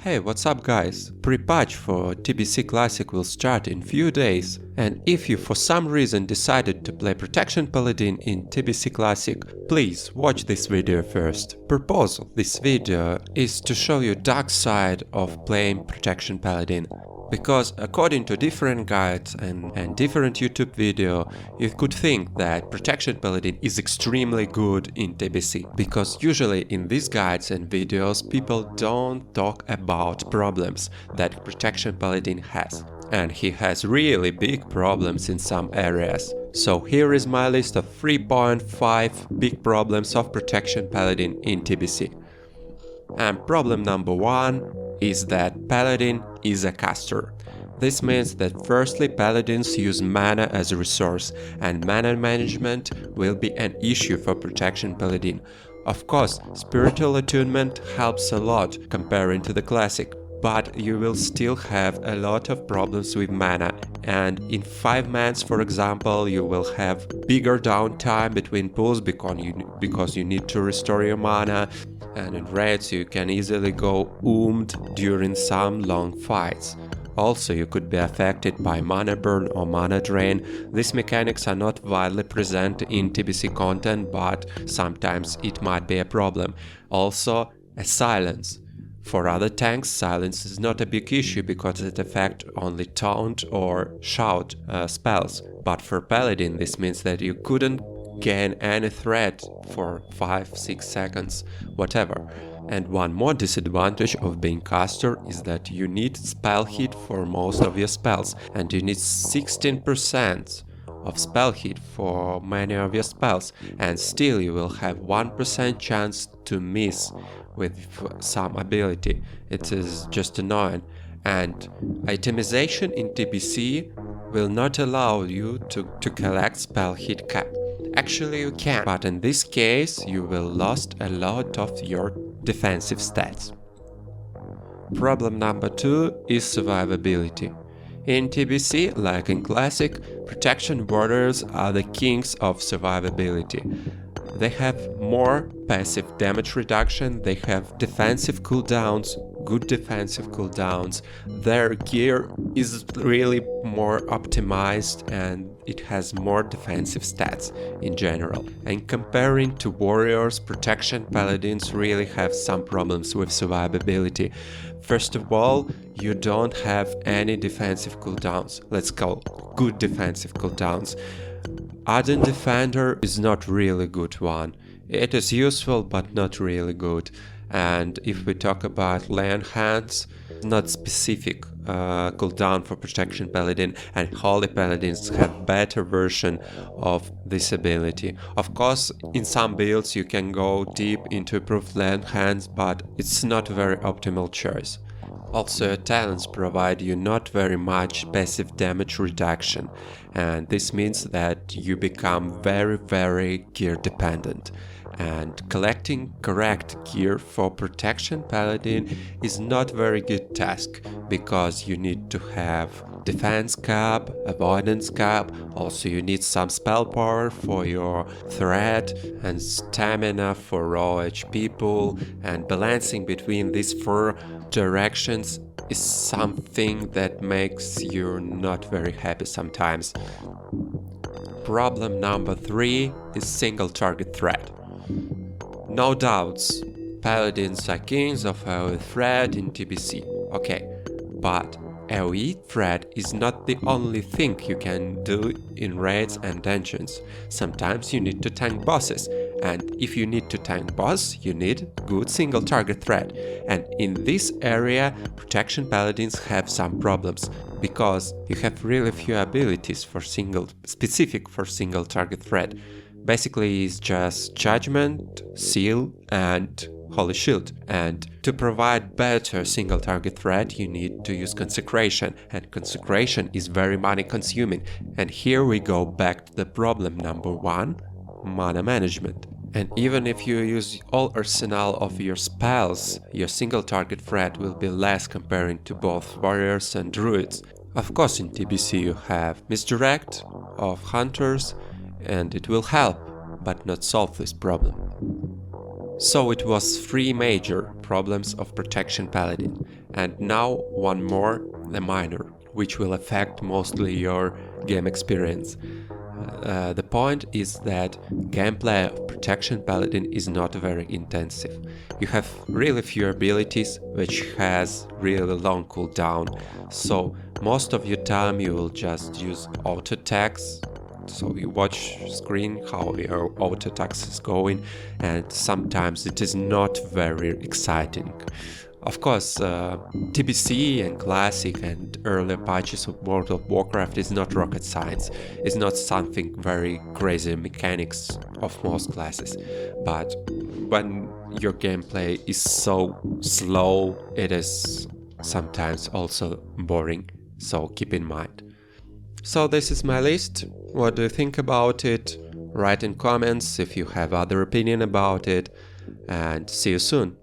Hey, what's up guys? Pre-patch for TBC Classic will start in few days, and if you for some reason decided to play Protection Paladin in TBC Classic, please watch this video first. Purpose of this video is to show you dark side of playing Protection Paladin. Because according to different guides and different YouTube video, you could think that Protection Paladin is extremely good in TBC. Because usually in these guides and videos people don't talk about problems that Protection Paladin has. And he has really big problems in some areas. So here is my list of 3.5 big problems of Protection Paladin in TBC. And problem number 1 is that Paladin is a caster. This means that firstly Paladins use mana as a resource, and mana management will be an issue for Protection Paladin. Of course, Spiritual Attunement helps a lot comparing to the Classic, but you will still have a lot of problems with mana, and in 5 mans for example you will have bigger downtime between pulls because you need to restore your mana, and in raids you can easily go during some long fights. Also, you could be affected by mana burn or mana drain. These mechanics are not widely present in TBC content, but sometimes it might be a problem. Also, a silence. For other tanks, silence is not a big issue because it affects only taunt or shout spells. But for Paladin, this means that you couldn't gain any threat for 5-6 seconds, whatever. And one more disadvantage of being caster is that you need spell hit for most of your spells, and you need 16% of spell hit for many of your spells, and still you will have 1% chance to miss with some ability. It is just annoying. And itemization in TBC will not allow you to collect spell hit cap. Actually you can, but in this case you will lose a lot of your defensive stats. Problem number 2 is survivability. In TBC, like in Classic, Protection Warriors are the kings of survivability. They have more passive damage reduction, they have defensive cooldowns, good defensive cooldowns, their gear is really more optimized and it has more defensive stats in general. And comparing to warriors, Protection Paladins really have some problems with survivability. First of all, you don't have any defensive cooldowns, let's call good defensive cooldowns. Ardent Defender is not really good one. It is useful but not really good. And if we talk about Lay Hands, not specific cooldown for Protection Paladin, and Holy Paladins have better version of this ability. Of course, in some builds you can go deep into improved Lay Hands, but it's not a very optimal choice. Also, your talents provide you not very much passive damage reduction, and this means that you become very gear dependent. And collecting correct gear for Protection Paladin is not a very good task, because you need to have defense cap, avoidance cap, also you need some spell power for your threat and stamina for raw HP pool, and balancing between these 4 directions is something that makes you not very happy sometimes. Problem number 3 is single target threat. No doubts, Paladins are kings of AoE threat in TBC, okay, but AoE threat is not the only thing you can do in raids and dungeons. Sometimes you need to tank bosses, and if you need to tank boss, you need good single target threat. And in this area, Protection Paladins have some problems, because you have really few abilities for specific for single target threat. Basically it's just Judgment, Seal and Holy Shield, and to provide better single target threat you need to use Consecration, and Consecration is very money consuming, and here we go back to the problem number 1, mana management. And even if you use all arsenal of your spells, your single target threat will be less comparing to both warriors and druids. Of course in TBC you have Misdirect of hunters, and it will help, but not solve this problem. So it was 3 major problems of Protection Paladin, and now one more, a minor, which will affect mostly your game experience. The point is that gameplay of Protection Paladin is not very intensive. You have really few abilities, which has really long cooldown, so most of your time you will just use auto attacks. So you watch screen how your auto attacks is going, and sometimes it is not very exciting. Of course, TBC and Classic and earlier patches of World of Warcraft is not rocket science. It's not something very crazy mechanics of most classes. But when your gameplay is so slow, it is sometimes also boring. So keep in mind. So this is my list. What do you think about it? Write in comments if you have other opinion about it. And see you soon.